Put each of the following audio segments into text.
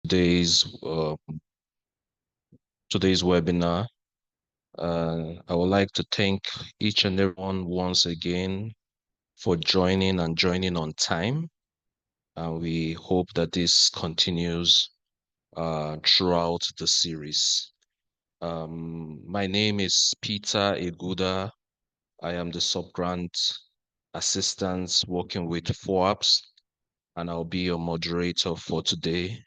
today's today's webinar. I would like to thank each and everyone once again for joining and joining on time. And we hope that this continues throughout the series. My name is Peter Eguda. I am the sub-grant assistant working with FOASPS, and I'll be your moderator for today.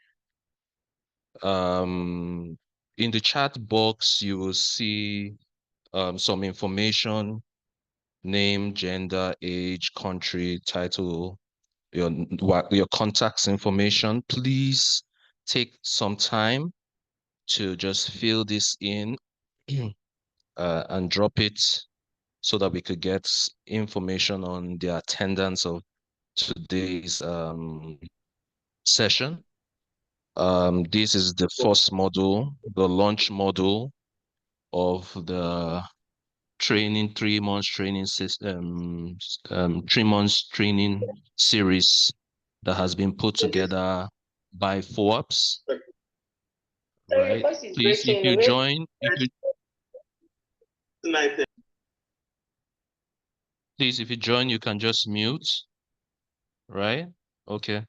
In the chat box, you will see some information: name, gender, age, country, title, your contacts information. Please take some time to just fill this in and drop it so that we could get information on the attendance of today's session. This is the first module, the launch module of the training, 3 months training system, 3 months training series that has been put together by FOAPS. Right? Please, if you join, please, if you join, you can just mute. Right? Okay.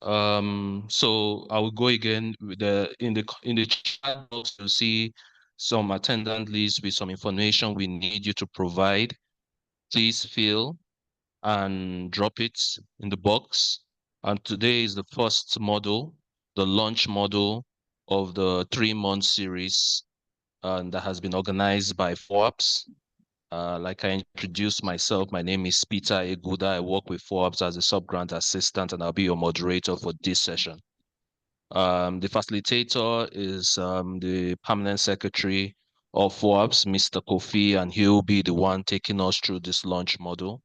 So I will go again with in the chat box. You'll see some attendant list with some information we need you to provide. Please fill and drop it in the box. And today is the first module, the launch module of the 3-month series that has been organized by FOAPS. Like I introduced myself, my name is Peter Eguda. I work with FOAPS as a sub-grant assistant, and I'll be your moderator for this session. The facilitator is the permanent secretary of FOAPS, Mr. Kofi, and he'll be the one taking us through this launch module.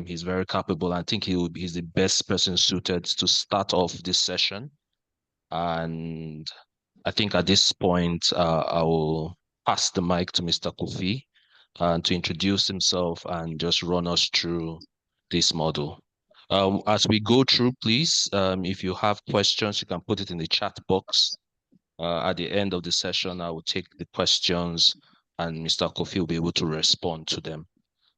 He's very capable. I think he's the best person suited to start off this session. And I think at this point, I will pass the mic to Mr. Kofi to introduce himself and just run us through this model. As we go through, please, if you have questions, you can put it in the chat box. At the end of the session, I will take the questions and Mr. Kofi will be able to respond to them.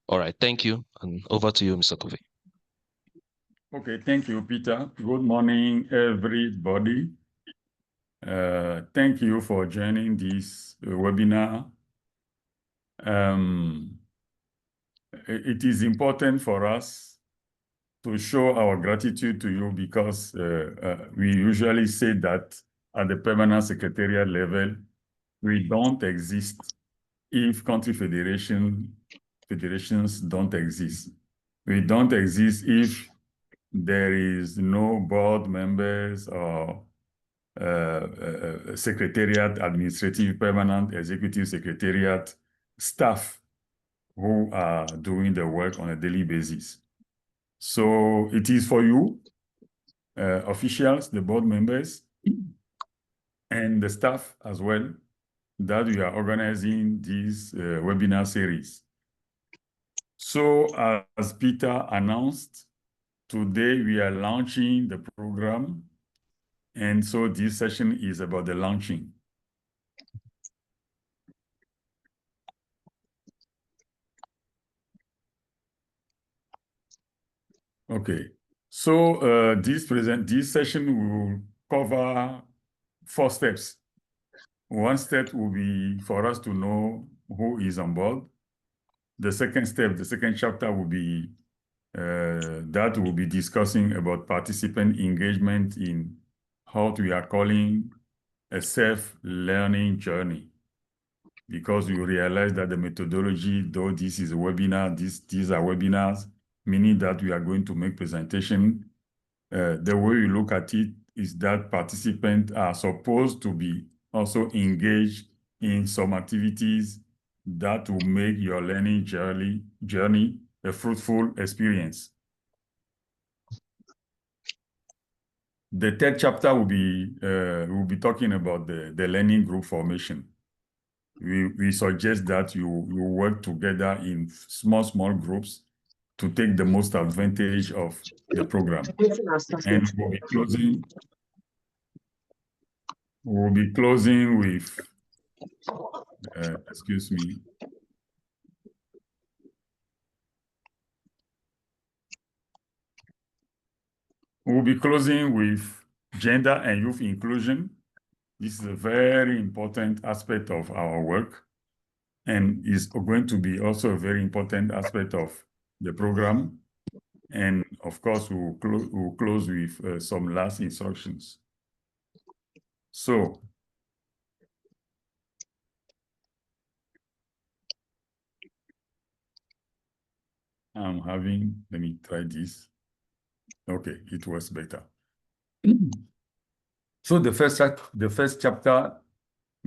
All right, thank you. And over to you, Mr. Kofi. Okay, thank you, Peter. Good morning, everybody. Thank you for joining this webinar. It is important for us to show our gratitude to you because we usually say that at the permanent secretariat level, we don't exist if country federations don't exist. We don't exist if there is no board members or secretariat, administrative, permanent, executive secretariat staff who are doing the work on a daily basis. So it is for you, officials, the board members, and the staff as well, that we are organizing this webinar series. So as Peter announced, today we are launching the program, and so this session is about the launching. Okay, so this session will cover 4 steps. One step will be for us to know who is on board. The second step, the second chapter will be that we'll be discussing about participant engagement in what we are calling a self-learning journey. Because you realize that the methodology, though this is a webinar, these are webinars, meaning that we are going to make presentation. The way we look at it is that participants are supposed to be also engaged in some activities that will make your learning journey a fruitful experience. The third chapter will be talking about the learning group formation. We suggest that you work together in small groups to take the most advantage of the program. And we'll be closing We'll be closing with, excuse me. We'll be closing with gender and youth inclusion. This is a very important aspect of our work and is going to be also a very important aspect of the program. And of course, we'll close with some last instructions. So, let me try this. Okay, it was better. So the first chapter,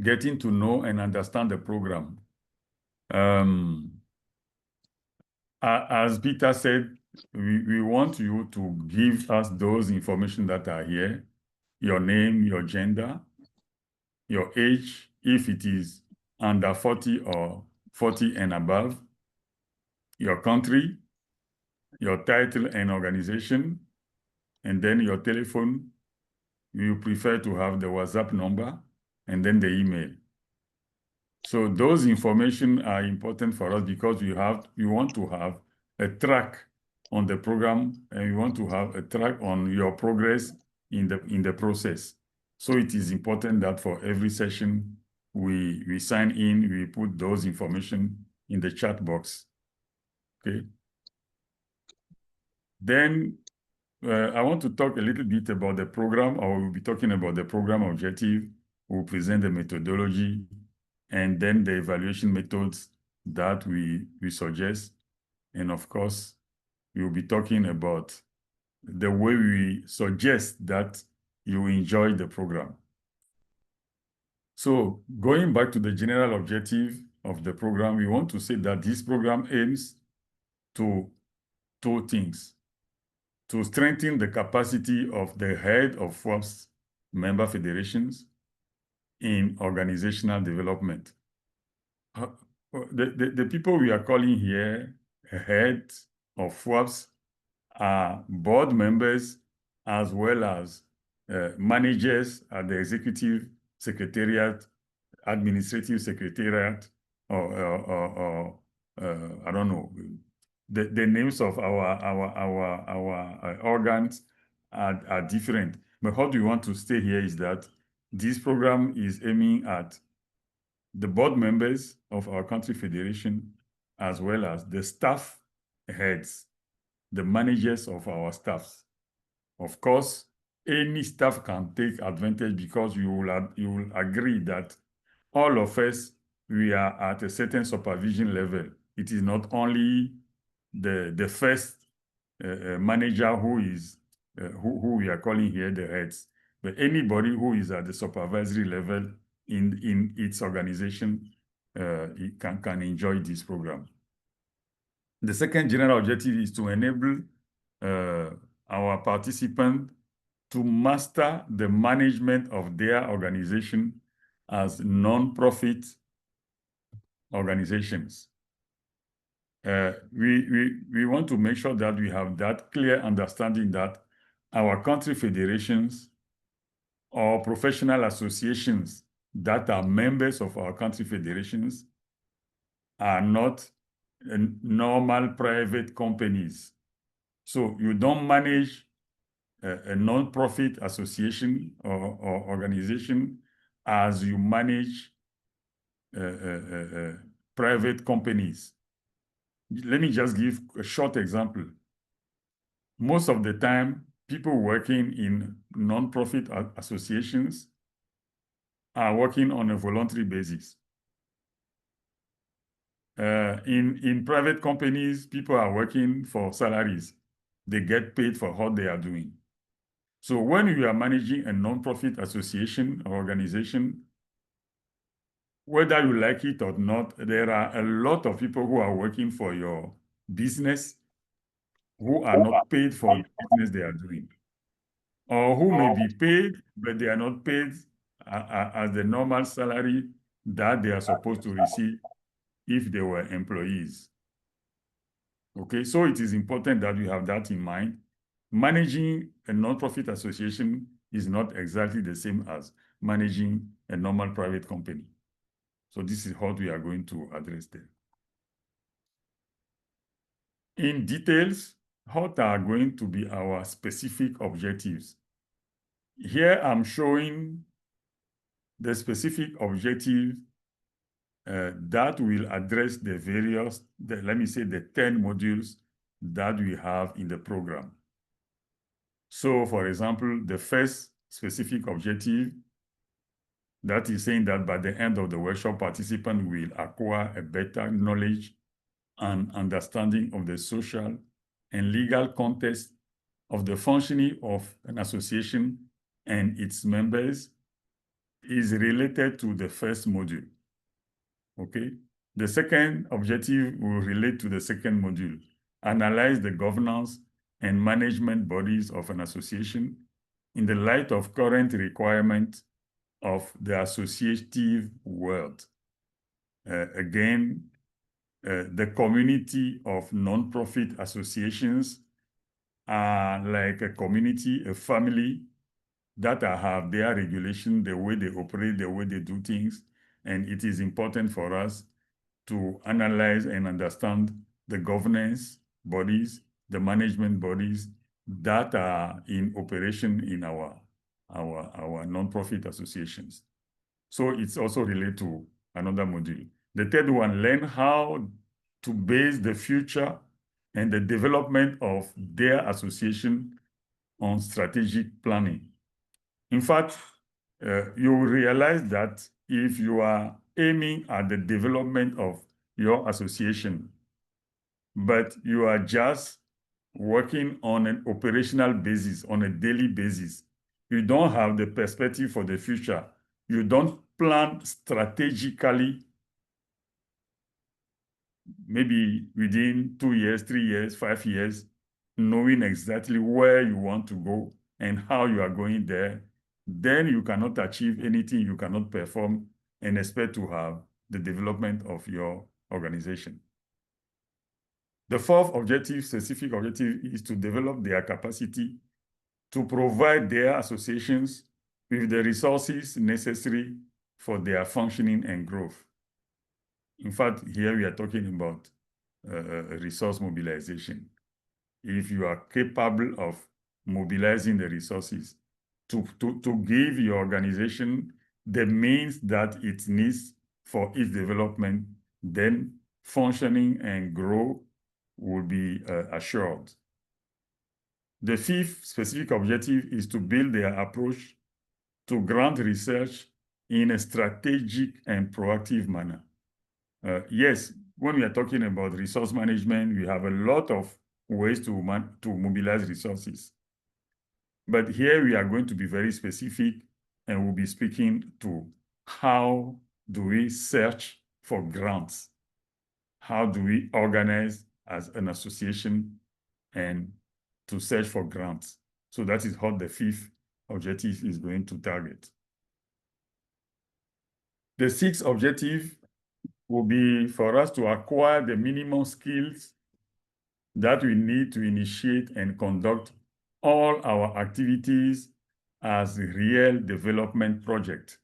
getting to know and understand the program. As Peter said, we want you to give us those information that are here, your name, your gender, your age, if it is under 40 or 40 and above, your country, your title and organization, and then your telephone. You prefer to have the WhatsApp number, and then the email. So those information are important for us because we want to have a track on the program, and we want to have a track on your progress in the process. So it is important that for every session we sign in, we put those information in the chat box. Okay. Then I want to talk a little bit about the program, or we'll be talking about the program objective. We'll present the methodology and then the evaluation methods that we suggest. And of course, we'll be talking about the way we suggest that you enjoy the program. So going back to the general objective of the program, we want to say that this program aims to two things: to strengthen the capacity of the head of FOASPS member federations in organizational development. The people we are calling here heads of FOASPS are board members as well as managers at the executive secretariat, administrative secretariat, or I don't know. The names of our organs are different. But what we want to say here is that this program is aiming at the board members of our country federation, as well as the staff heads, the managers of our staffs. Of course, any staff can take advantage because you will agree that all of us, we are at a certain supervision level. It is not only the first manager who is who we are calling here the heads, but anybody who is at the supervisory level in its organization it can enjoy this program. The second general objective is to enable our participants to master the management of their organization as non-profit organizations. We want to make sure that we have that clear understanding that our country federations or professional associations that are members of our country federations are not normal private companies. So you don't manage a non-profit association or organization as you manage private companies. Let me just give a short example. Most of the time, people working in non-profit associations are working on a voluntary basis. In private companies, people are working for salaries. They get paid for what they are doing. So when you are managing a non-profit association or organization, whether you like it or not, there are a lot of people who are working for your business who are not paid for the business they are doing, or who may be paid, but they are not paid as the normal salary that they are supposed to receive if they were employees. Okay, so it is important that we have that in mind. Managing a non-profit association is not exactly the same as managing a normal private company. So this is what we are going to address there. In details, what are going to be our specific objectives? Here I'm showing the specific objectives that will address the various, let me say the 10 modules that we have in the program. So for example, the first specific objective, that is saying that by the end of the workshop, participants will acquire a better knowledge and understanding of the social and legal context of the functioning of an association and its members, is related to the first module. Okay. The second objective will relate to the second module. Analyze the governance and management bodies of an association in the light of current requirements of the associative world. Again, the community of nonprofit associations are like a community, a family that have their regulation, the way they operate, the way they do things. And it is important for us to analyze and understand the governance bodies, the management bodies that are in operation in our nonprofit associations. So it's also related to another module. The third one, learn how to base the future and the development of their association on strategic planning. In fact, you will realize that if you are aiming at the development of your association, but you are just working on an operational basis, on a daily basis, you don't have the perspective for the future, you don't plan strategically, maybe within 2 years, 3 years, 5 years, knowing exactly where you want to go and how you are going there, then you cannot achieve anything, you cannot perform and expect to have the development of your organization. The fourth objective, specific objective, is to develop their capacity to provide their associations with the resources necessary for their functioning and growth. In fact, here we are talking about resource mobilization. If you are capable of mobilizing the resources to give your organization the means that it needs for its development, then functioning and growth will be assured. The fifth specific objective is to build their approach to grant research in a strategic and proactive manner. Yes, when we are talking about resource management, we have a lot of ways to mobilize resources. But here we are going to be very specific and we'll be speaking to how do we search for grants? How do we organize as an association and to search for grants? So that is what the fifth objective is going to target. The sixth objective will be for us to acquire the minimum skills that we need to initiate and conduct all our activities as a real development project.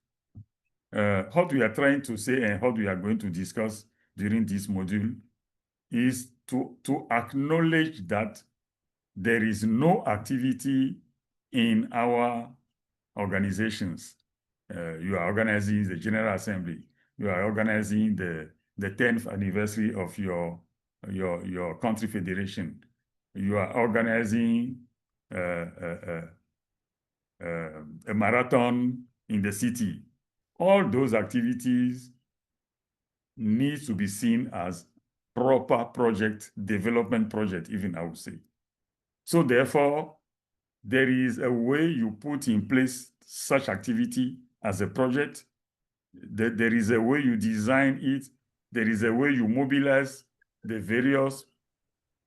What we are trying to say and what we are going to discuss during this module is to acknowledge that there is no activity in our organizations. You are organizing the General Assembly. You are organizing the 10th anniversary of your country federation. You are organizing a marathon in the city. All those activities need to be seen as proper project, development project, even I would say. So therefore, there is a way you put in place such activity as a project. There is a way you design it. There is a way you mobilize the various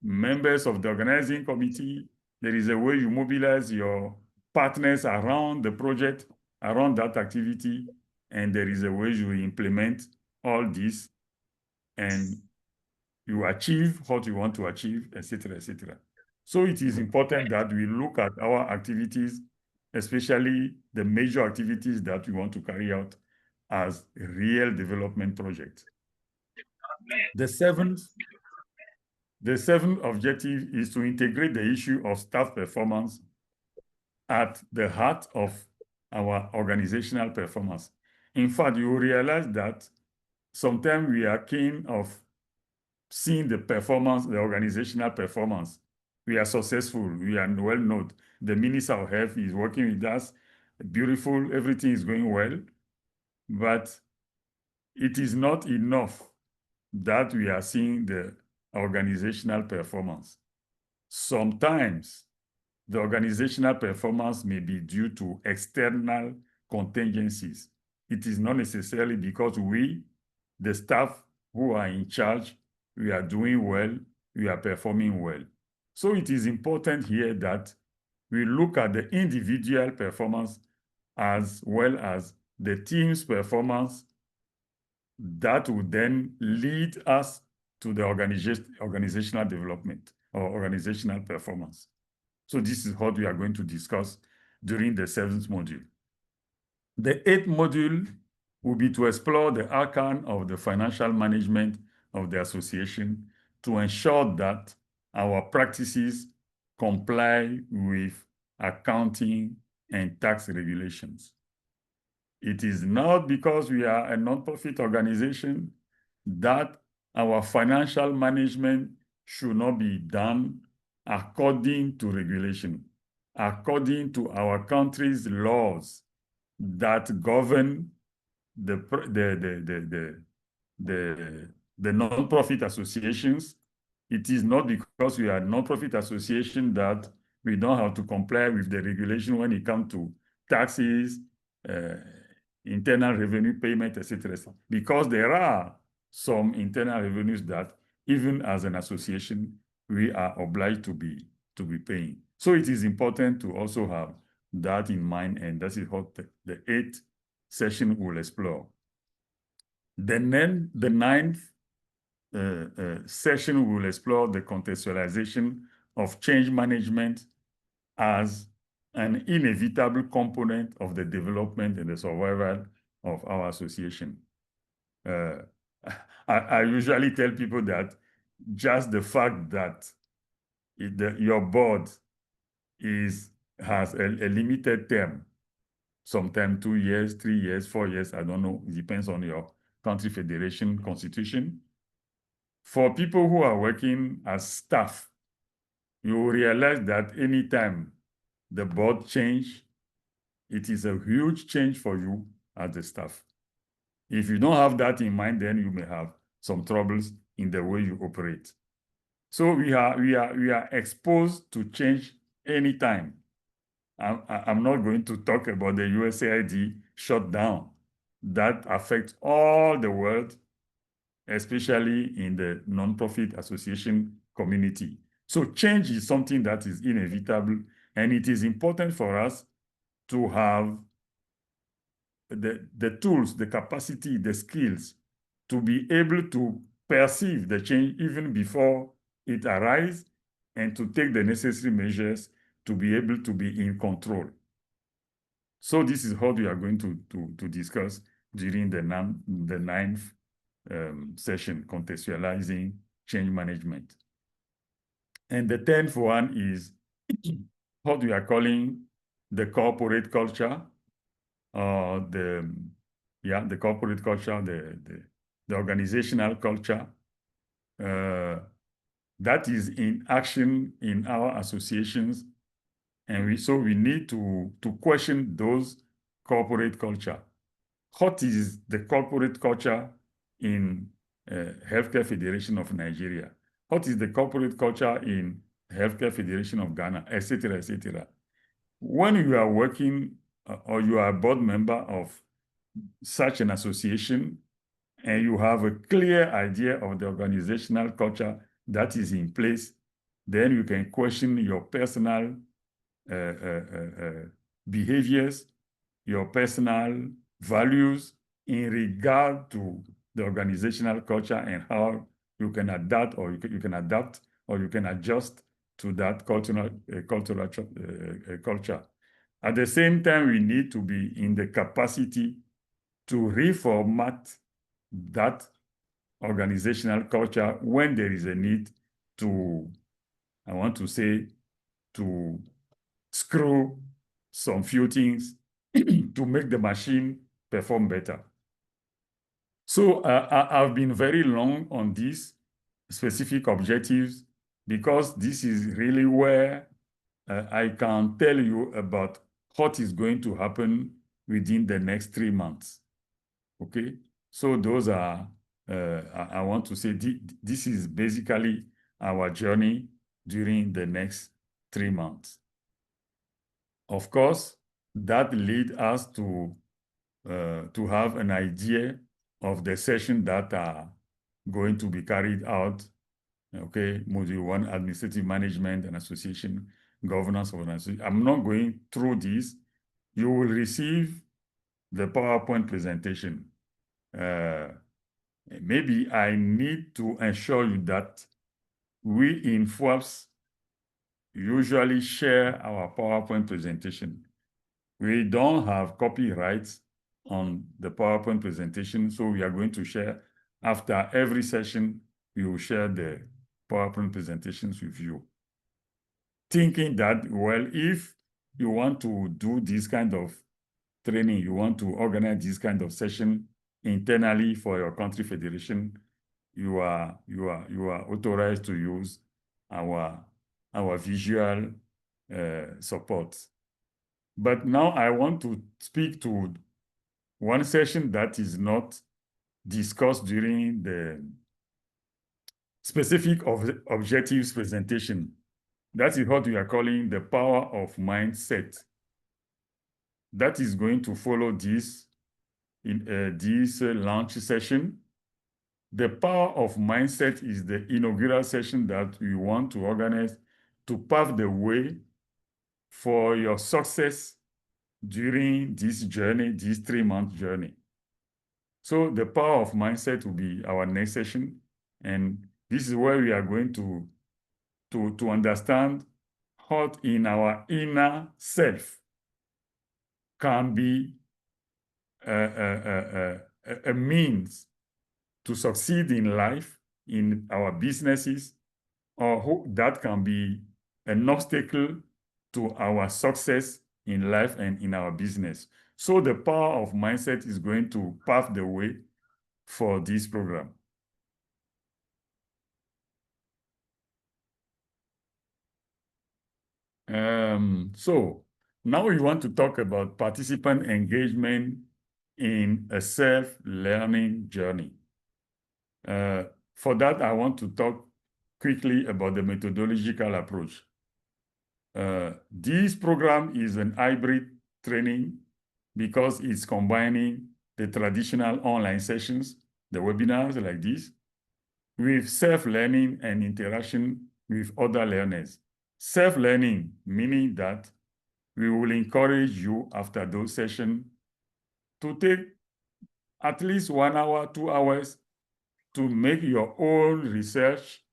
members of the organizing committee. There is a way you mobilize your partners around the project, around that activity, and there is a way you implement all this and you achieve what you want to achieve, etc., etc. So it is important that we look at our activities especially the major activities that we want to carry out as real development projects. The seventh objective is to integrate the issue of staff performance at the heart of our organizational performance. In fact, you will realize that sometimes we are keen of seeing the performance, the organizational performance. We are successful, we are well known. The Minister of Health is working with us, beautiful, everything is going well, but it is not enough that we are seeing the organizational performance. Sometimes the organizational performance may be due to external contingencies. It is not necessarily because we, the staff who are in charge, we are doing well, we are performing well. So it is important here that we look at the individual performance as well as the team's performance that would then lead us to the organizational development or organizational performance. So this is what we are going to discuss during the 7th module. The 8th module will be to explore the arcane of the financial management of the association to ensure that our practices comply with accounting and tax regulations. It is not because we are a non-profit organization that our financial management should not be done according to regulation, according to our country's laws that govern the non-profit associations. It is not because we are a non-profit association that we don't have to comply with the regulation when it comes to taxes, internal revenue payment, etc. Because there are some internal revenues that, even as an association, we are obliged to be paying. So it is important to also have that in mind, and that is what the 8th session will explore. The 9th session will explore the contextualization of change management as an inevitable component of the development and the survival of our association. I usually tell people that just the fact that your board has a limited term, sometimes 2 years, 3 years, 4 years, I don't know, it depends on your country federation constitution. For people who are working as staff, you will realize that anytime the board change, it is a huge change for you as the staff. If you don't have that in mind, then you may have some troubles in the way you operate. So we are exposed to change anytime. I'm not going to talk about the USAID shutdown that affects all the world, especially in the non-profit association community. So change is something that is inevitable, and it is important for us to have the tools, the capacity, the skills to be able to perceive the change even before it arises and to take the necessary measures to be able to be in control. So this is what we are going to discuss during the 9th session, contextualizing change management. And the 10th one is what we are calling the corporate culture, the corporate culture, the organizational culture that is in action in our associations, and so we need to question those corporate culture. What is the corporate culture in Healthcare Federation of Nigeria? What is the corporate culture in Healthcare Federation of Ghana, etc., etc.? When you are working or you are a board member of such an association and you have a clear idea of the organizational culture that is in place, then you can question your personal behaviors, your personal values in regard to the organizational culture and how you can adapt or you can adapt or you can adjust to that culture. At the same time, we need to be in the capacity to reformat that organizational culture when there is a need to, I want to say, to screw some few things to make the machine perform better. So I've been very long on these specific objectives because this is really where I can tell you about what is going to happen within the next 3 months. Okay, so those are, I want to say this is basically our journey during the next 3 months. Of course, that leads us to have an idea of the session that are going to be carried out. Okay, Module 1, Administrative Management and Association, Governance of an Association. I'm not going through this. You will receive the PowerPoint presentation. Maybe I need to ensure you that we in FOASPS usually share our PowerPoint presentation. We don't have copyrights on the PowerPoint presentation, so we are going to share after every session, we will share the PowerPoint presentations with you. Thinking that, well, if you want to do this kind of training, you want to organize this kind of session internally for your country federation, you are authorized to use our visual support. But now I want to speak to one session that is not discussed during the specific objectives presentation. That is what we are calling the power of mindset. That is going to follow this in this launch session. The power of mindset is the inaugural session that we want to organize to pave the way for your success during this journey, this 3-month journey. So the power of mindset will be our next session. And this is where we are going to understand what in our inner self can be a means to succeed in life, in our businesses, or that can be an obstacle to our success in life and in our business. So the power of mindset is going to pave the way for this program. So now we want to talk about participant engagement in a self-learning journey. For that, I want to talk quickly about the methodological approach. This program is an hybrid training because it's combining the traditional online sessions, the webinars like this, with self-learning and interaction with other learners. Self-learning, meaning that we will encourage you after those sessions to take at least 1 hour, 2 hours to make your own research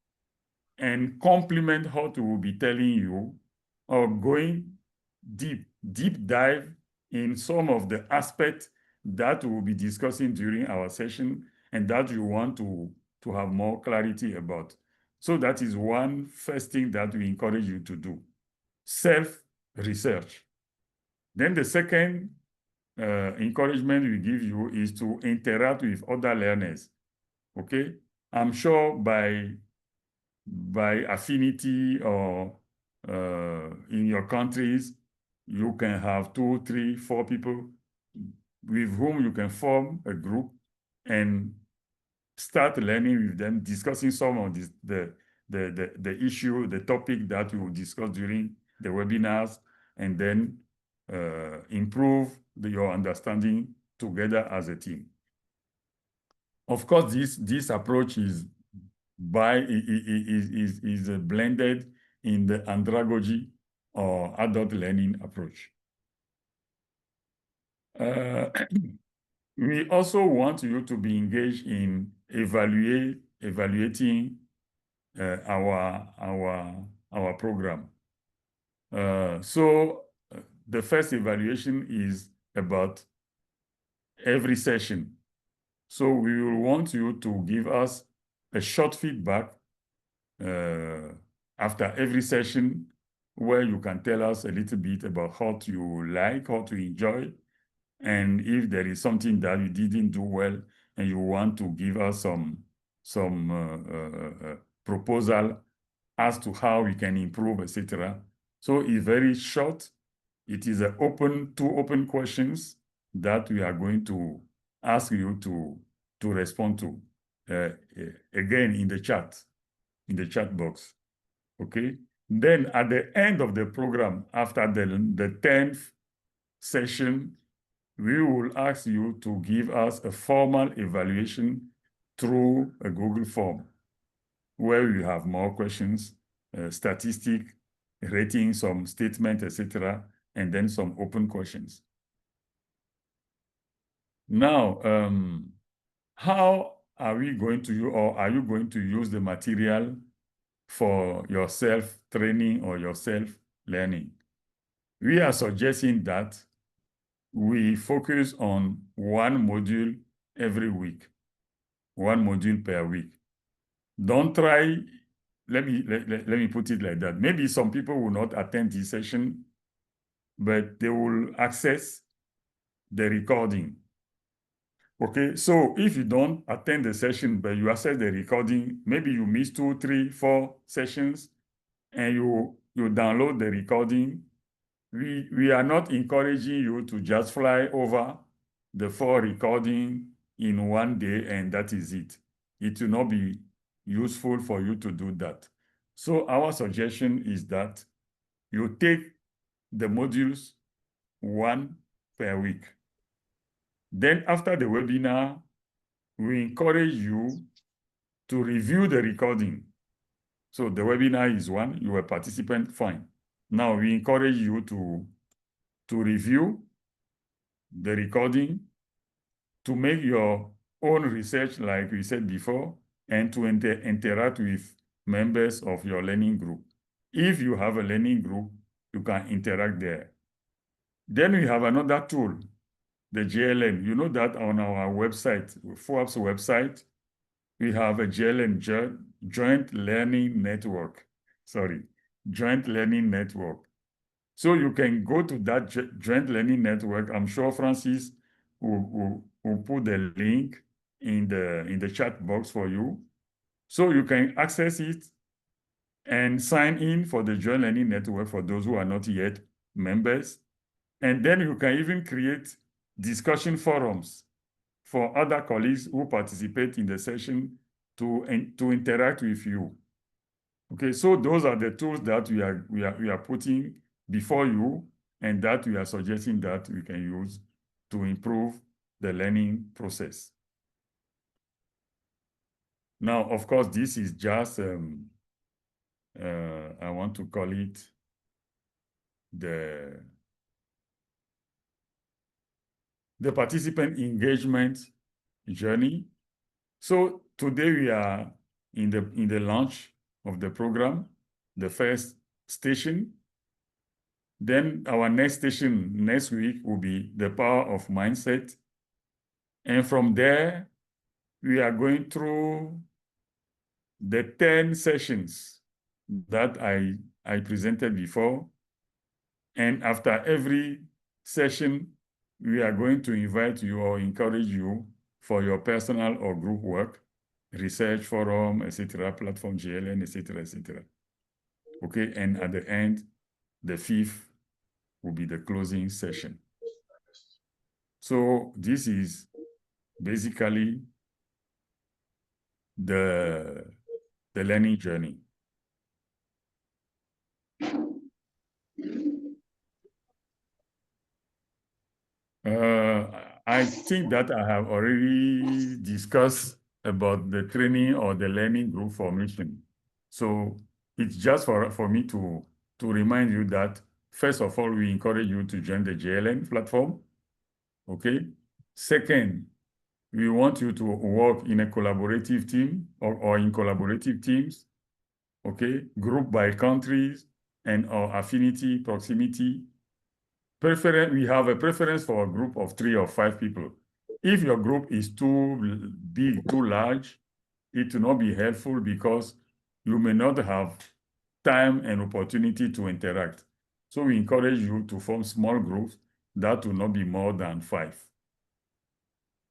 and complement what we will be telling you, or going deep dive in some of the aspects that we will be discussing during our session and that you want to have more clarity about. So that is one first thing that we encourage you to do, self-research. Then the second encouragement we give you is to interact with other learners. Okay, I'm sure by affinity or in your countries, you can have 2, 3, 4 people with whom you can form a group and start learning with them, discussing some of the issue, the topic that we will discuss during the webinars, and then improve your understanding together as a team. Of course, this approach is blended in the andragogy or adult learning approach. We also want you to be engaged in evaluating our program. So the first evaluation is about every session. So we will want you to give us a short feedback after every session where you can tell us a little bit about what you like, what you enjoy, and if there is something that you didn't do well and you want to give us some proposal as to how we can improve, etc. So it's very short. It is two open questions that we are going to ask you to respond to again in the chat box. Okay. Then at the end of the program, after the 10th session, we will ask you to give us a formal evaluation through a Google form where we have more questions, statistic, rating, some statement, etc., and then some open questions. Now, how are we going to use, or are you going to use the material for your self-training or your self-learning? We are suggesting that we focus on one module every week, one module per week. Don't try, let me put it like that. Maybe some people will not attend this session, but they will access the recording. Okay, so if you don't attend the session, but you access the recording, maybe you miss 2, 3, 4 sessions, and you download the recording. We are not encouraging you to just fly over the 4 recording in one day and that is it. It will not be useful for you to do that. So our suggestion is that you take the modules one per week. Then after the webinar, we encourage you to review the recording. So the webinar is one, you are a participant, fine. Now we encourage you to review the recording, to make your own research, like we said before, and to interact with members of your learning group. If you have a learning group, you can interact there. Then we have another tool, the JLN. You know that on our website, FOASPS website, we have a JLN, Joint Learning Network. Sorry, Joint Learning Network. So you can go to that Joint Learning Network. I'm sure Francis will put the link in the chat box for you. So you can access it and sign in for the Joint Learning Network for those who are not yet members. And then you can even create discussion forums for other colleagues who participate in the session to interact with you. Okay, so those are the tools that we are putting before you and that we are suggesting that we can use to improve the learning process. Now, of course, this is just, I want to call it the participant engagement journey. So today we are in the launch of the program, the first station. Then our next station next week will be the power of mindset. And from there, we are going through the 10 sessions that I presented before. And after every session, we are going to invite you or encourage you for your personal or group work, research forum, etc., platform JLN, etc., etc. Okay, and at the end, the 5th will be the closing session. So this is basically the learning journey. I think that I have already discussed about the training or the learning group formation. So it's just for me to remind you that, first of all, we encourage you to join the JLN platform. Okay. Second, we want you to work in a collaborative team or in collaborative teams. Okay. Group by countries and or affinity, proximity, we have a preference for a group of 3 or 5 people. If your group is too big, too large, it will not be helpful because you may not have time and opportunity to interact. So we encourage you to form small groups that will not be more than 5.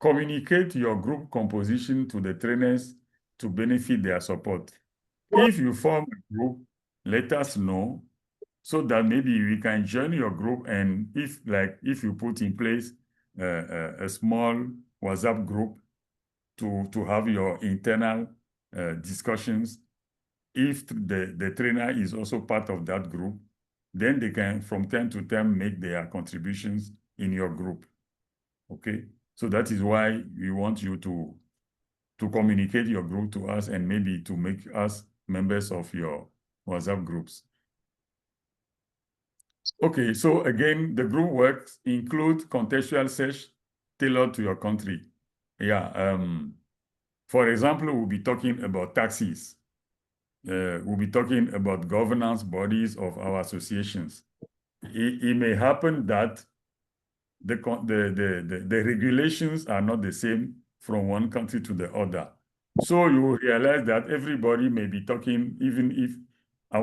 Communicate your group composition to the trainers to benefit their support. If you form a group, let us know so that maybe we can join your group, and if you put in place a small WhatsApp group to have your internal discussions, if the trainer is also part of that group, then they can from time to time make their contributions in your group. Okay, so that is why we want you to communicate your group to us and maybe to make us members of your WhatsApp groups. Okay, so again, the group works include contextual search tailored to your country. Yeah, for example, we'll be talking about taxis. We'll be talking about governance bodies of our associations. It may happen that the regulations are not the same from one country to the other. So you will realize that everybody may be talking, even if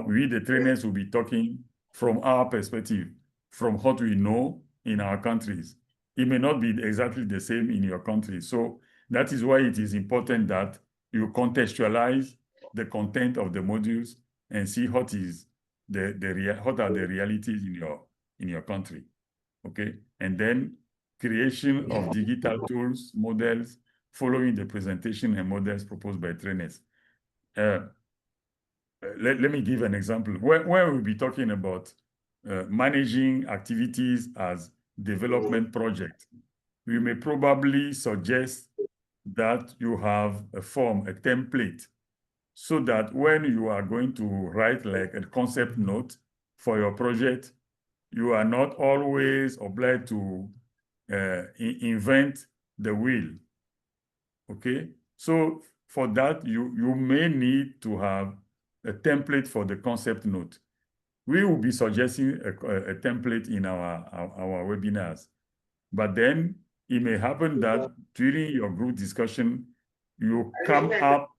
we, the trainers, will be talking from our perspective, from what we know in our countries. It may not be exactly the same in your country. So that is why it is important that you contextualize the content of the modules and see what is what are the realities in your country. Okay, and then creation of digital tools, models, following the presentation and models proposed by trainers. Let me give an example. When we'll be talking about managing activities as development project, we may probably suggest that you have a form, a template, so that when you are going to write like a concept note for your project, you are not always obliged to invent the wheel. Okay, so for that, you may need to have a template for the concept note. We will be suggesting a template in our webinars, but then it may happen that during your group discussion, you come up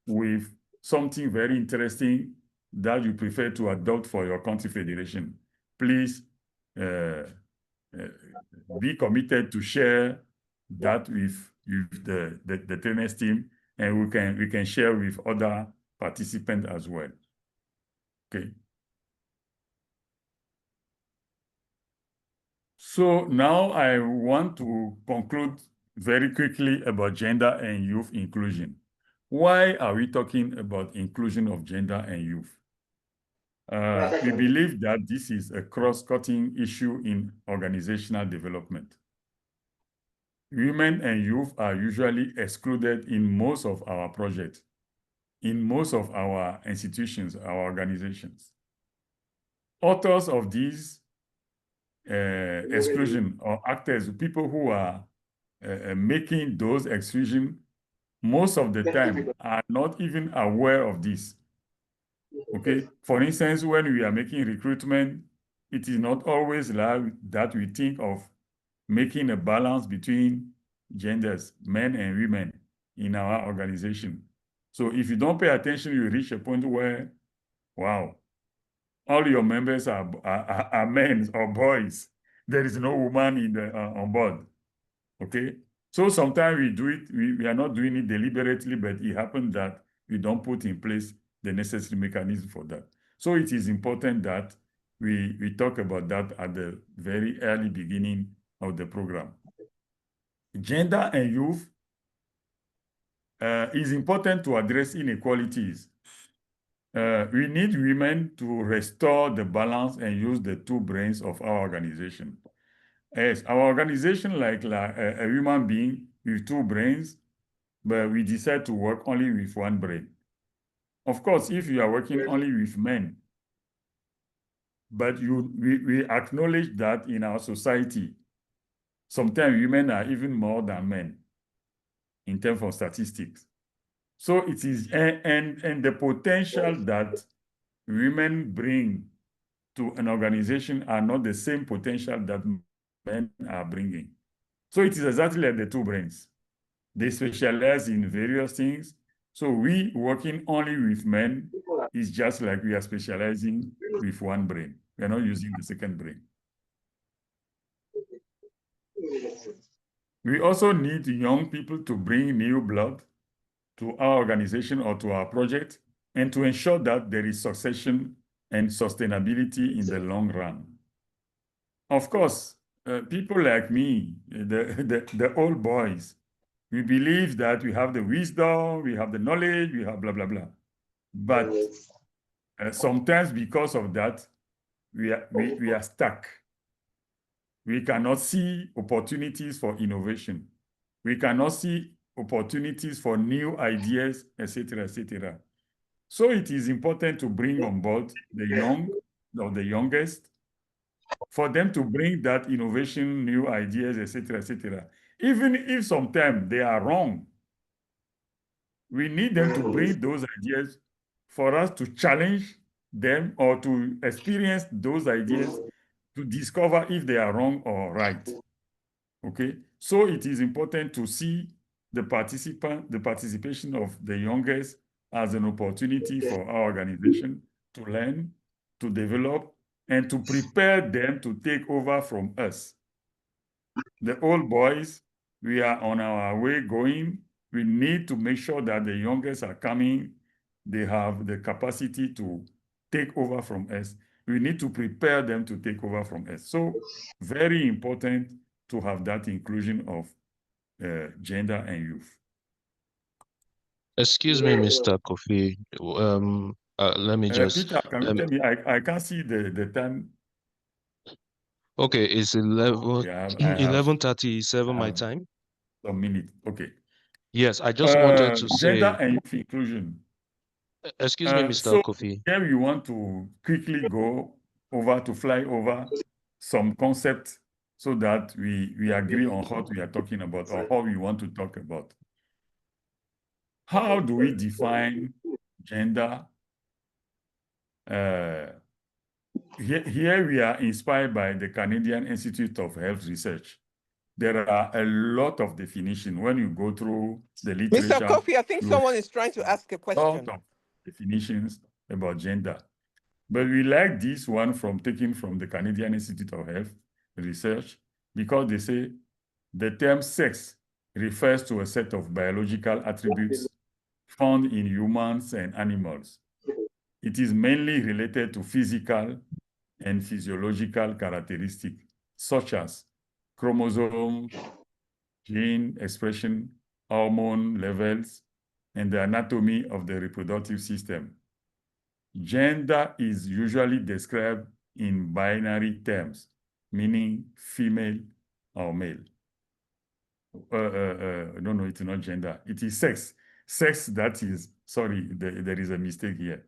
with something very interesting that you prefer to adopt for your country federation. Please be committed to share that with the trainers team, and we can share with other participants as well. Okay. So now I want to conclude very quickly about gender and youth inclusion. Why are we talking about inclusion of gender and youth? We believe that this is a cross-cutting issue in organizational development. Women and youth are usually excluded in most of our projects, in most of our institutions, our organizations. Authors of these exclusion or actors, people who are making those exclusion, most of the time are not even aware of this. Okay, for instance, when we are making recruitment, it is not always that we think of making a balance between genders, men and women, in our organization. So if you don't pay attention, you reach a point where, wow, all your members are men or boys. There is no woman on board. Okay, so sometimes we do it. We are not doing it deliberately, but it happens that we don't put in place the necessary mechanism for that. So it is important that we talk about that at the very early beginning of the program. Gender and youth is important to address inequalities. We need women to restore the balance and use the two brains of our organization. Yes, our organization like a human being with two brains, but we decide to work only with one brain. Of course, if you are working only with men, but we acknowledge that in our society, sometimes women are even more than men in terms of statistics. So it is, and the potential that women bring to an organization are not the same potential that men are bringing. So it is exactly like the two brains. They specialize in various things. So we working only with men is just like we are specializing with one brain. We are not using the second brain. We also need young people to bring new blood to our organization or to our project and to ensure that there is succession and sustainability in the long run. Of course, people like me, the old boys, we believe that we have the wisdom, we have the knowledge, we have blah, blah, blah. But sometimes because of that, we are stuck. We cannot see opportunities for innovation. We cannot see opportunities for new ideas, etc., etc. So it is important to bring on board the young or the youngest for them to bring that innovation, new ideas, etc., etc. Even if sometimes they are wrong, we need them to bring those ideas for us to challenge them or to experience those ideas to discover if they are wrong or right. Okay, so it is important to see the participation of the youngest as an opportunity for our organization to learn, to develop, and to prepare them to take over from us. The old boys, we are on our way going. We need to make sure that the youngest are coming. They have the capacity to take over from us. We need to prepare them to take over from us. So very important to have that inclusion of gender and youth. Excuse me, Mr. Kofi. Let me just Peter, can you let me, tell me? I can't see the time. okay, it's 11 Okay, 11:37 I my have time. some minutes. Okay. Yes, I just wanted to Gender say, and youth inclusion. excuse me, Mr. So Kofi. here we want to quickly go over to fly over some concepts so that we agree on what we are talking about or how we want to talk about. How do we define gender? Uh, here we are inspired by the Canadian Institute of Health Research. There are a lot of definitions. When you go through the Mr. literature, Kofi, I think you someone is trying to ask a have a lot question. of definitions about gender. But we like this one taken from the Canadian Institute of Health Research because they say the term sex refers to a set of biological attributes found in humans and animals. It is mainly related to physical and physiological characteristics such as chromosome, gene expression, hormone levels, and the anatomy of the reproductive system. Gender is usually described in binary terms, meaning female or male. No, it's not gender. It is sex. Sex, that is, sorry, there is a mistake here.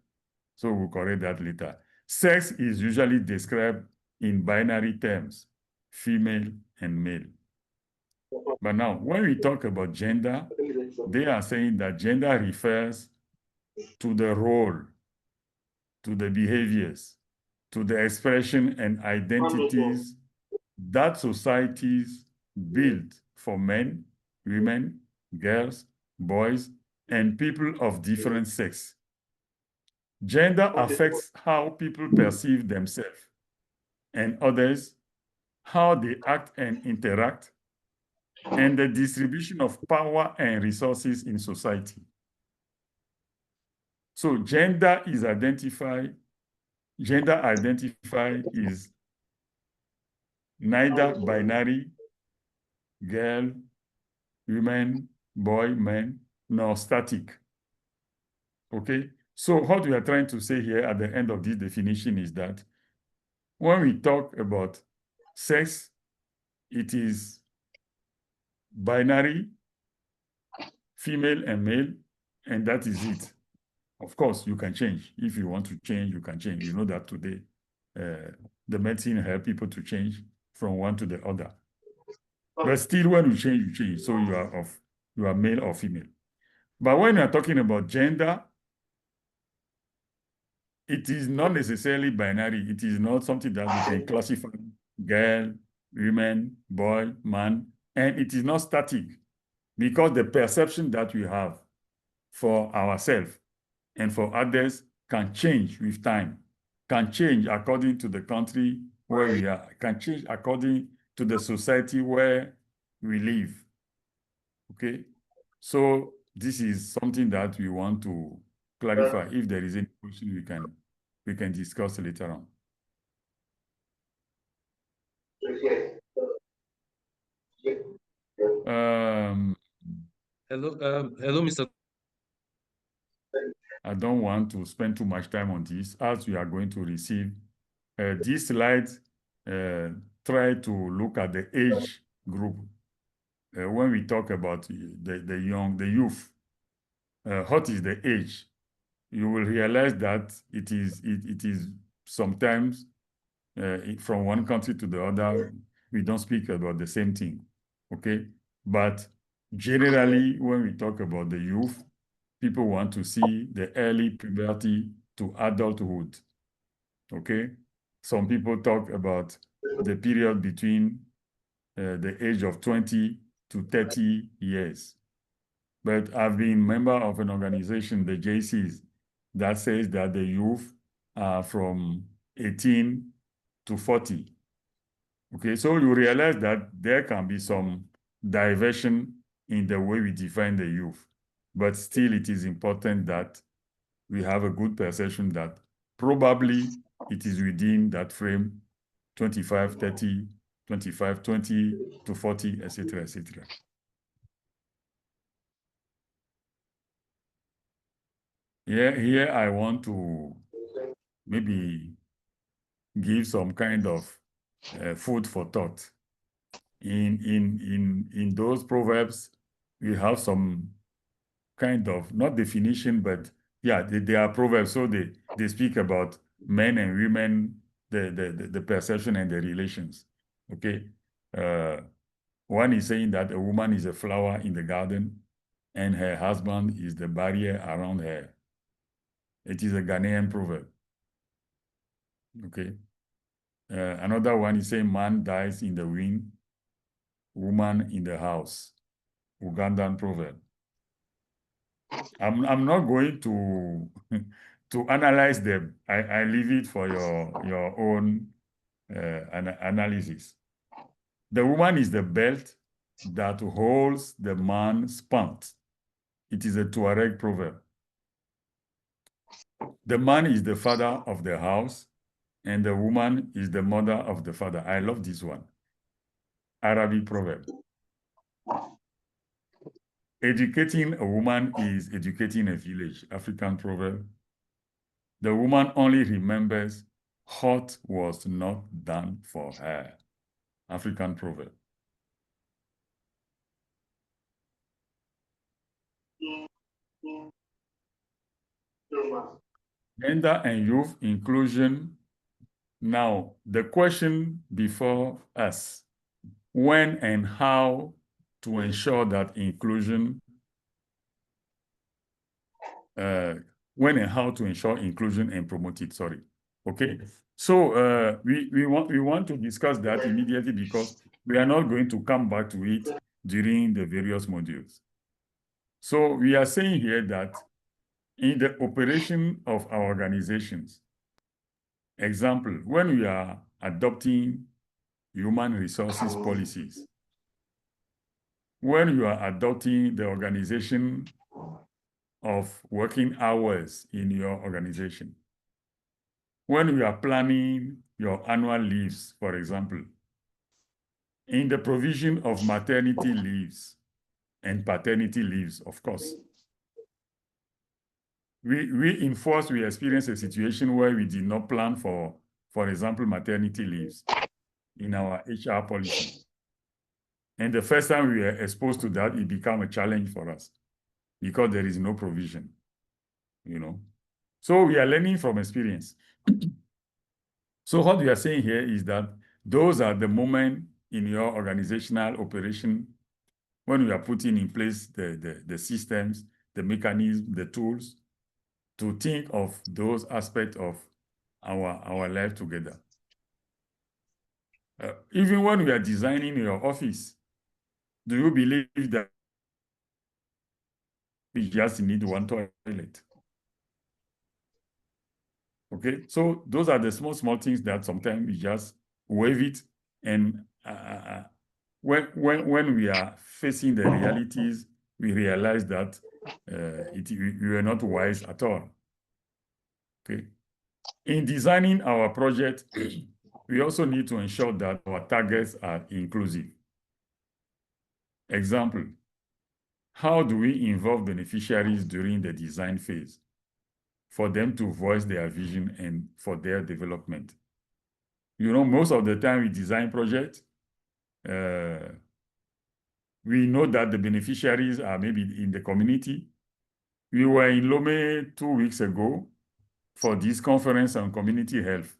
So we'll correct that later. Sex is usually described in binary terms, female and male. But now, when we talk about gender, they are saying that gender refers to the role, to the behaviors, to the expression and identities that societies build for men, women, girls, boys, and people of different sex. Gender affects how people perceive themselves and others, how they act and interact, and the distribution of power and resources in society. So gender identified is neither binary, girl, women, boy, men, nor static. Okay? So what we are trying to say here at the end of this definition is that when we talk about sex, it is binary, female and male, and that is it. Of course, you can change. If you want to change, you can change. You know that today, the medicine help people to change from one to the other. But still, when you change, you change. So you are male or female. But when you are talking about gender, it is not necessarily binary. It is not something that we can classify girl, women, boy, man, and it is not static because the perception that we have for ourselves and for others can change with time, can change according to the country where we are, can change according to the society where we live. Okay? So this is something that we want to clarify. If there is any question, we can discuss later on. Hello, Mr. I don't want to spend too much time on this as we are going to receive these slides. Try to look at the age group when we talk about the youth. What is the age? You will realize that it is sometimes from one country to the other, we don't speak about the same thing. Okay, but generally, when we talk about the youth, people want to see the early puberty to adulthood. Okay, some people talk about the period between the age of 20 to 30 years. But I've been member of an organization, the JCs, that says that the youth are from 18 to 40. Okay, so you realize that there can be some diversion in the way we define the youth, but still it is important that we have a good perception that probably it is within that frame 25, 30, 25, 20 to 40, etc., etc. Here I want to maybe give some kind of food for thought. In those proverbs, we have some kind of not definition, but yeah, they are proverbs. So they speak about men and women, the perception and the relations. Okay. One is saying that a woman is a flower in the garden and her husband is the barrier around her. It is a Ghanaian proverb. Okay. Another one is saying man dies in the wind, woman in the house. Ugandan proverb. I'm not going to to analyze them. I leave it for your own analysis. The woman is the belt that holds the man's pant. It is a Tuareg proverb. The man is the father of the house, and the woman is the mother of the father. I love this one. Arabic proverb. Educating a woman is educating a village. African proverb. The woman only remembers what was not done for her. African proverb. Gender and youth inclusion. Now, the question before us, when and how to ensure that inclusion, when and how to ensure inclusion and promote it, sorry. Okay, so we want to discuss that immediately because we are not going to come back to it during the various modules. So we are saying here that in the operation of our organizations, example, when we are adopting human resources policies, when you are adopting the organization of working hours in your organization, when you are planning your annual leaves, for example, in the provision of maternity leaves and paternity leaves, of course, we enforce, we experience a situation where we did not plan for example, maternity leaves in our HR policy. And the first time we were exposed to that, it became a challenge for us because there is no provision, you know. So we are learning from experience. So what we are saying here is that those are the moments in your organizational operation when we are putting in place the systems, the mechanisms, the tools, to think of those aspects of our life together. Even when we are designing your office, do you believe that we just need one toilet? Okay, so those are the small things that sometimes we just wave it, and when we are facing the realities, we realize that we were not wise at all. Okay, in designing our project, we also need to ensure that our targets are inclusive. Example, how do we involve beneficiaries during the design phase for them to voice their vision and for their development? You know, most of the time we design projects, we know that the beneficiaries are maybe in the community. We were in Lome 2 weeks ago for this conference on community health.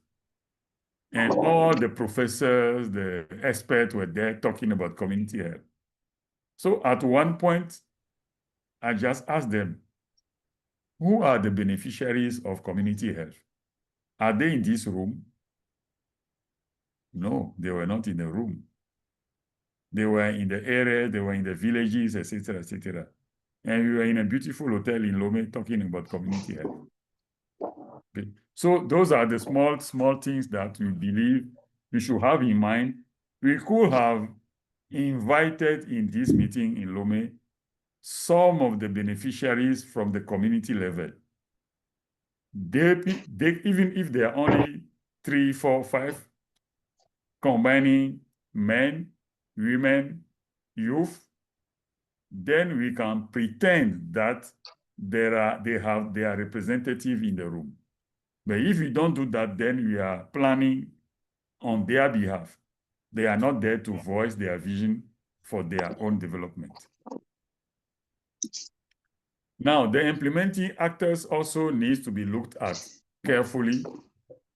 And all the professors, the experts were there talking about community health. So at one point, I just asked them, who are the beneficiaries of community health? Are they in this room? No, they were not in the room. They were in the area, they were in the villages, etc., etc. And we were in a beautiful hotel in Lome talking about community health. Okay. So those are the small things that we believe we should have in mind. We could have invited in this meeting in Lome some of the beneficiaries from the community level. Even if they are only 3, 4, 5, combining men, women, youth, then we can pretend that they are representative in the room. But if we don't do that, then we are planning on their behalf. They are not there to voice their vision for their own development. Now, the implementing actors also needs to be looked at carefully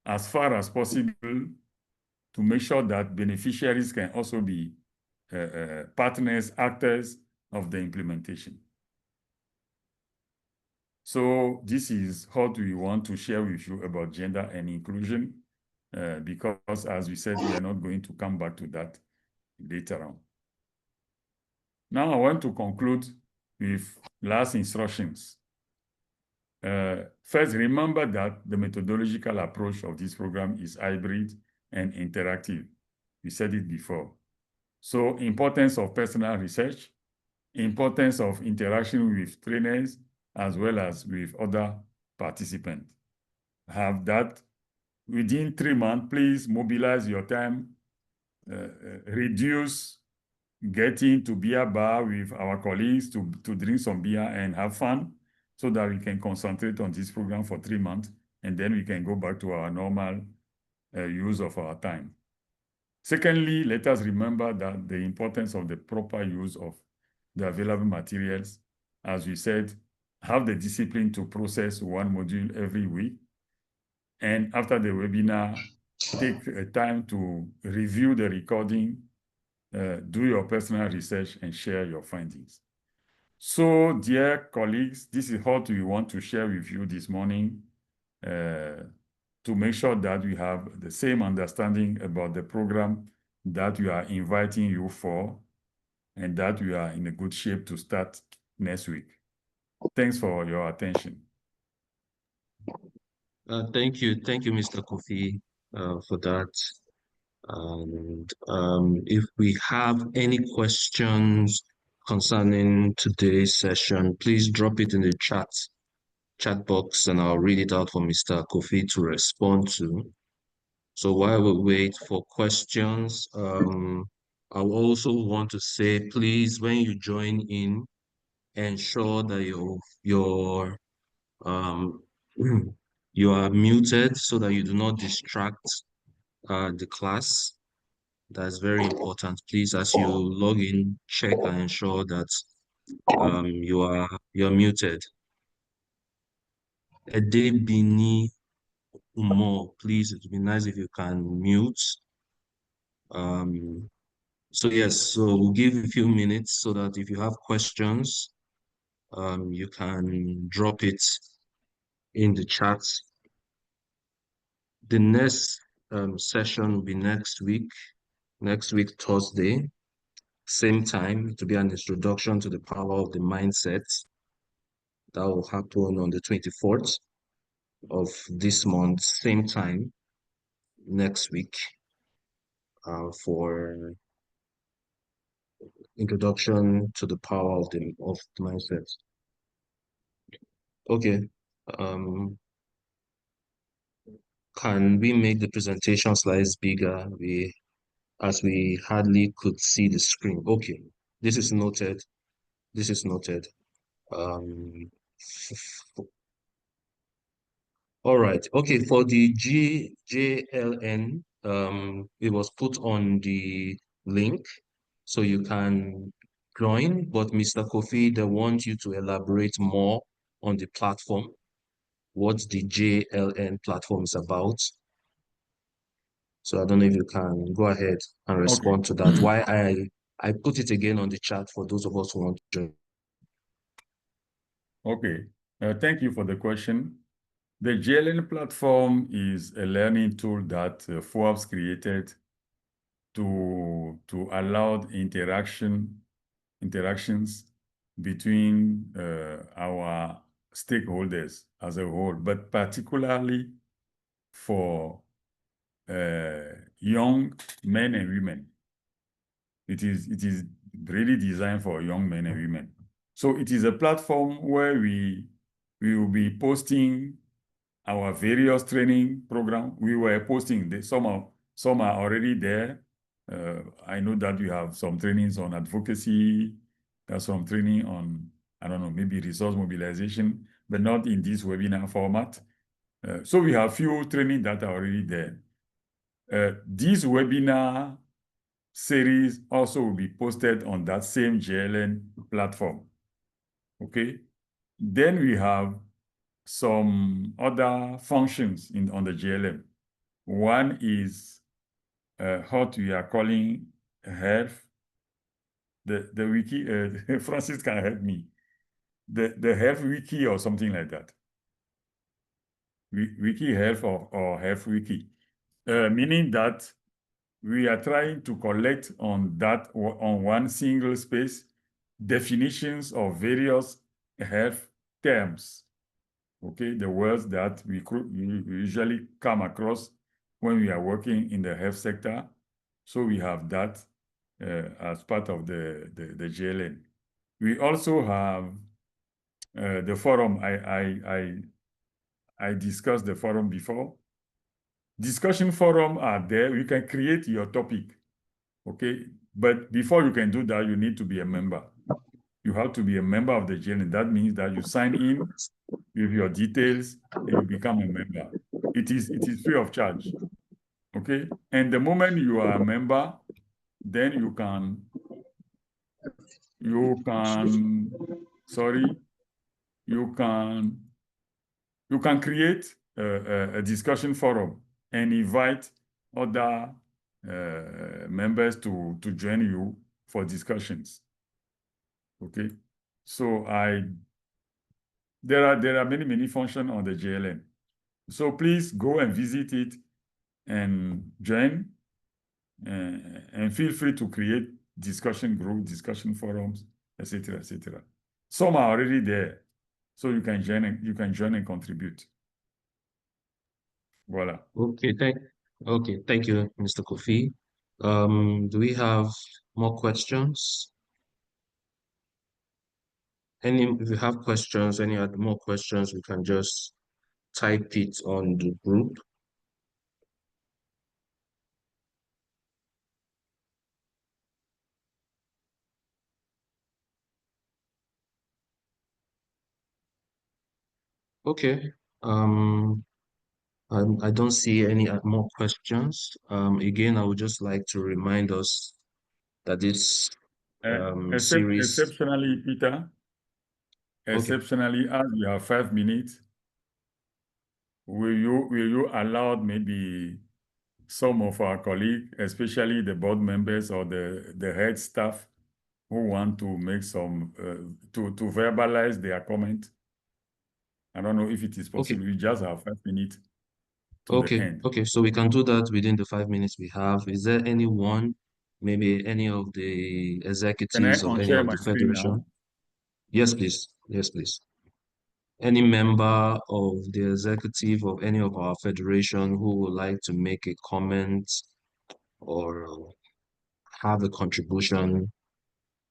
as far as possible to make sure that beneficiaries can also be partners, actors of the implementation. So this is what we want to share with you about gender and inclusion, because as we said, we are not going to come back to that later on. Now I want to conclude with last instructions. First, remember that the methodological approach of this program is hybrid and interactive. We said it before. So importance of personal research, importance of interaction with trainers, as well as with other participants. Have that within 3 months, please mobilize your time, reduce getting to beer bar with our colleagues to drink some beer and have fun so that we can concentrate on this program for 3 months, and then we can go back to our normal use of our time. Secondly, let us remember that the importance of the proper use of the available materials. As we said, have the discipline to process one module every week. And after the webinar, take time to review the recording, do your personal research, and share your findings. So, dear colleagues, this is what we want to share with you this morning to make sure that we have the same understanding about the program that we are inviting you for, and that we are in a good shape to start next week. Thanks for your attention. Thank you, Mr. Kofi, for that. And if we have any questions concerning today's session, please drop it in the chat box, and I'll read it out for Mr. Kofi to respond to. So while we wait for questions, I also want to say, please, when you join in, ensure that um, you are muted so that you do not distract the class. That's very important. Please, as you log in, check and ensure that you're muted. Edebini Umo, please, it would be nice if you can mute. So yes, so we'll give a few minutes so that if you have questions, you can drop it in the chat. The next session will be next week, Thursday, same time, to be an introduction to the power of the mindset. That will happen on the 24th of this month, same time, next week, for introduction to the power of the mindset. Okay. Can we make the presentation slides bigger? As we hardly could see the screen. Okay, this is noted. This is noted. Um, all right. Okay, for the JLN, it was put on the link, so you can join. But Mr. Kofi, they want you to elaborate more on the platform, what the JLN platform is about. So I don't know if you can go ahead and Okay. respond to that. Why I put it again on the chat for those of us who want to join. Okay. Thank you for the question. The GLN platform is a learning tool that FOASPS created to allow interactions between our stakeholders as a whole, but particularly for young men and women. It is really designed for young men and women. So it is a platform where we will be posting our various training program. We were posting some are already there. I know that we have some trainings on advocacy, some training on, I don't know, maybe resource mobilization, but not in this webinar format. So we have few training that are already there. This webinar series also will be posted on that same JLN platform. Okay. Then we have some other functions on the JLM. One is what we are calling health. The wiki, Francis can help me. The health wiki or something like that. Wiki health or health wiki. Meaning that we are trying to collect on one single space definitions of various health terms. Okay, the words that we usually come across when we are working in the health sector. So we have that as part of the JLN. We also have the forum. I discussed the forum before. Discussion forum are there. You can create your topic. Okay, but before you can do that, you need to be a member. You have to be a member of the JLN. That means that you sign in with your details and you become a member. It is free of charge. Okay, and the moment you are a member, then sorry, you can create a discussion forum and invite other members to join you for discussions. Okay, so there are many functions on the JLN. So please go and visit it and join, and feel free to create discussion groups, discussion forums, etc., etc. Some are already there, so you can join and contribute. Voila. Okay, thank you, Mr. Kofi. Do we have more questions? If you have questions, any other more questions, we can just type it on the group. Okay. I don't see any more questions. Again, I would just like to remind us that this series. Exceptionally, Peter, Okay. exceptionally, as we have 5 minutes, will you allow maybe some of our colleagues, especially the board members or the head staff, who want to make some to verbalize their comment? I don't know if it is Okay. possible. We just have 5 minutes to the Okay. end. Okay. So we can do that within the 5 minutes we have. Is there anyone, maybe any of the Can I executives of any unshare of my the screen now? federation? Yes, please. Yes, please. Any member of the executive of any of our federation who would like to make a comment or have a contribution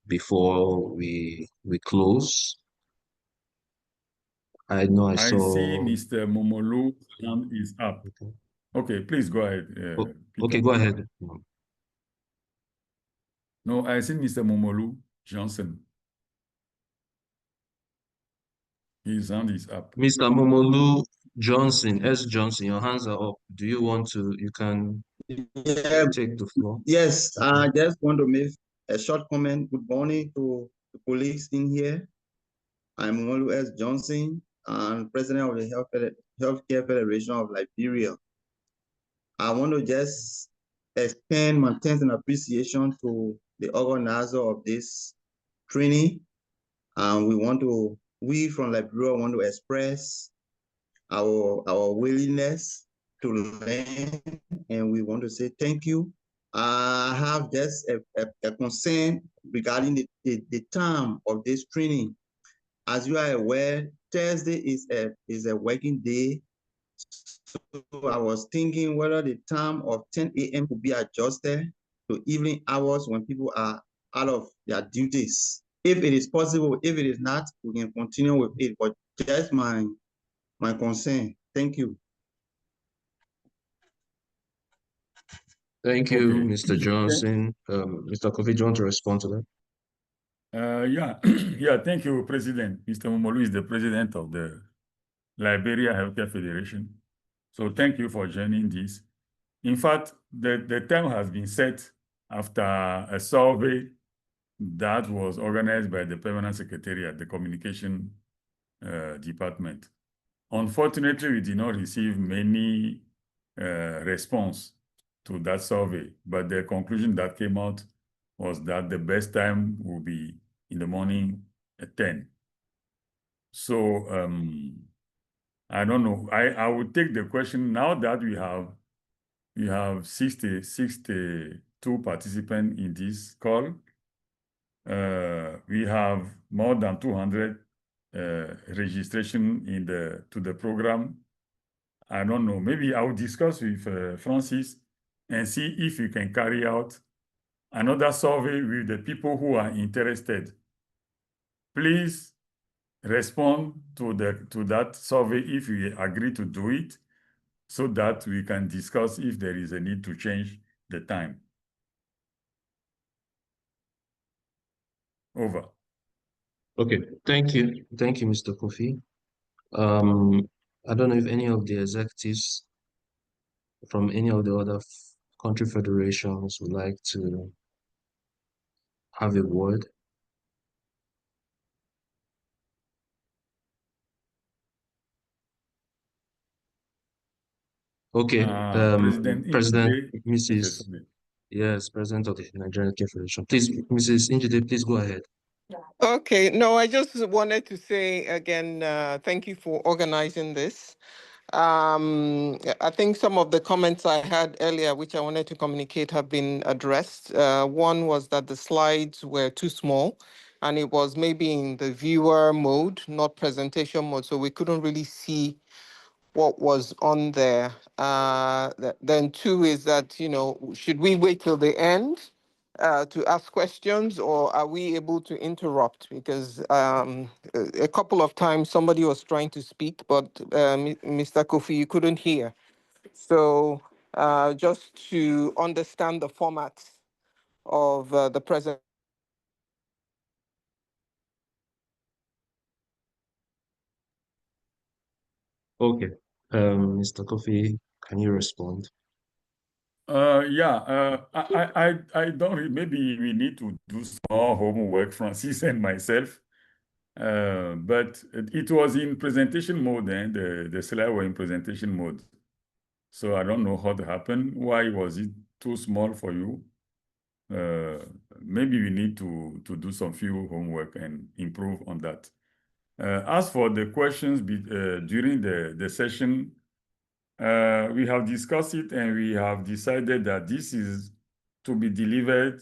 before we close? I know I I see saw. Mr. Momolu's hand is up. Okay, Okay, please go ahead, okay, Peter. go ahead. No, I see Mr. Momolu Johnson. His hand is up. Mr. Momolu Johnson, S. Johnson, your hands are up. Do you want to? You can Yeah, take the floor. yes, I just want to make a short comment. Good morning to the colleagues in here. I'm Molu S. Johnson, and President of the Healthcare Federation of Liberia. I want to just extend my thanks and appreciation to the organizer of this training. And we from Liberia want to express our willingness to learn, and we want to say thank you. I have just a concern regarding the time of this training. As you are aware, Thursday is a working day. So I was thinking whether the time of 10 a.m. could be adjusted to evening hours when people are out of their duties. If it is possible, if it is not, we can continue with it. But just my concern. Thank you. Thank you, Okay. Mr. Johnson. Mr. Kofi, do you want to respond to that? Yeah, yeah, thank you, President. Mr. Momolu is the president of the Liberia Healthcare Federation. So thank you for joining this. In fact, the term has been set after a survey that was organized by the Permanent Secretariat, the Communication Department. Unfortunately, we did not receive many response to that survey, but the conclusion that came out was that the best time will be in the morning at 10. So I don't know. I would take the question now that we have 62 participants in this call. We have more than 200 registration to the program. I don't know. Maybe I will discuss with Francis and see if we can carry out another survey with the people who are interested. Please respond to that survey if you agree to do it, so that we can discuss if there is a need to change the time. Over. Okay, thank you. Thank you, Mr. Kofi. I don't know if any of the executives from any of the other country federations would like to have a word. Okay, President President Injide. Mrs. Yes, President of the Nigerian Care Federation. Please, Mrs. Injide, please go ahead. Okay, no, I just wanted to say again, thank you for organizing this. I think some of the comments I had earlier, which I wanted to communicate, have been addressed. One was that the slides were too small, and it was maybe in the viewer mode, not presentation mode, so we couldn't really see what was on there. Then two is that, should we wait till the end to ask questions, or are we able to interrupt? Because a couple of times somebody was trying to speak, but Mr. Kofi, you couldn't hear. So just to understand the format of the present. Okay, Mr. Kofi, can you respond? Yeah, I don't. Maybe we need to do some more homework, Francis and myself. But it was in presentation mode, and the slide were in presentation mode. So I don't know what happened. Why was it too small for you? Maybe we need to do some few homework and improve on that. As for the questions during the session, we have discussed it and we have decided that this is to be delivered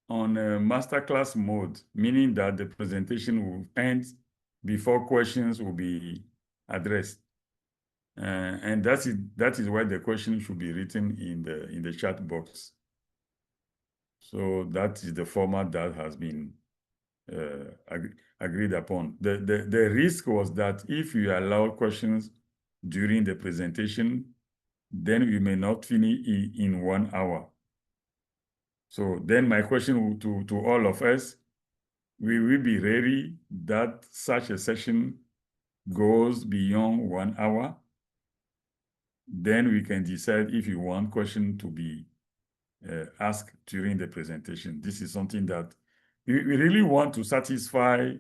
on a masterclass mode, meaning that the presentation will end before questions will be addressed. And that is why the question should be written in the chat box. So that is the format that has been agreed upon. The risk was that if you allow questions during the presentation, then we may not finish in 1 hour. So then my question to all of us, we will be ready that such a session goes beyond 1 hour. Then we can decide if you want question to be asked during the presentation. This is something that we really want to satisfy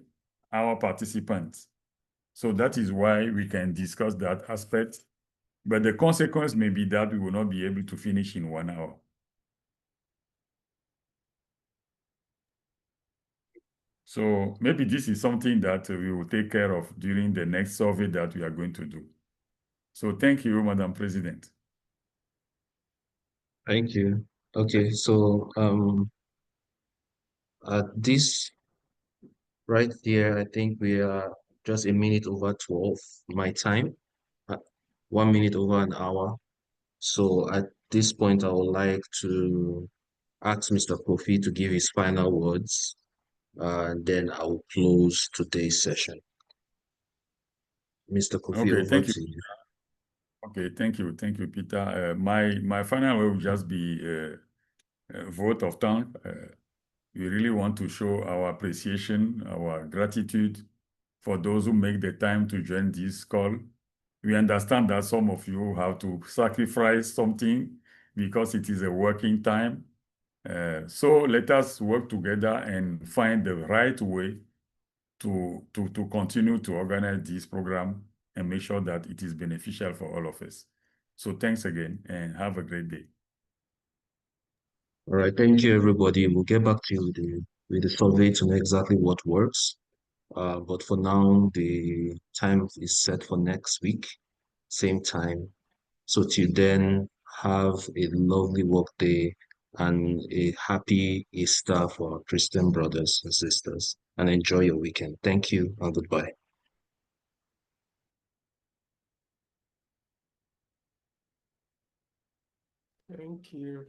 our participants. So that is why we can discuss that aspect. But the consequence may be that we will not be able to finish in 1 hour. So maybe this is something that we will take care of during the next survey that we are going to do. So thank you, Madam President. Thank you. Okay, so at this right there, I think we are just a minute over 12 my time, 1 minute over an hour. So at this point, I would like to ask Mr. Kofi to give his final words, and then I will close today's session. Mr. Kofi, Okay, over thank you. to you. Okay, thank you, Peter. My final word will just be a vote of thanks. We really want to show our appreciation, our gratitude for those who make the time to join this call. We understand that some of you have to sacrifice something because it is a working time. So let us work together and find the right way to continue to organize this program and make sure that it is beneficial for all of us. So thanks again and have a great day. All right, thank you, everybody. We'll get back to you with the survey to know exactly what works. But for now, the time is set for next week, same time. So till then, have a lovely work day and a happy Easter for our Christian brothers and sisters, and enjoy your weekend. Thank you and goodbye. Thank you.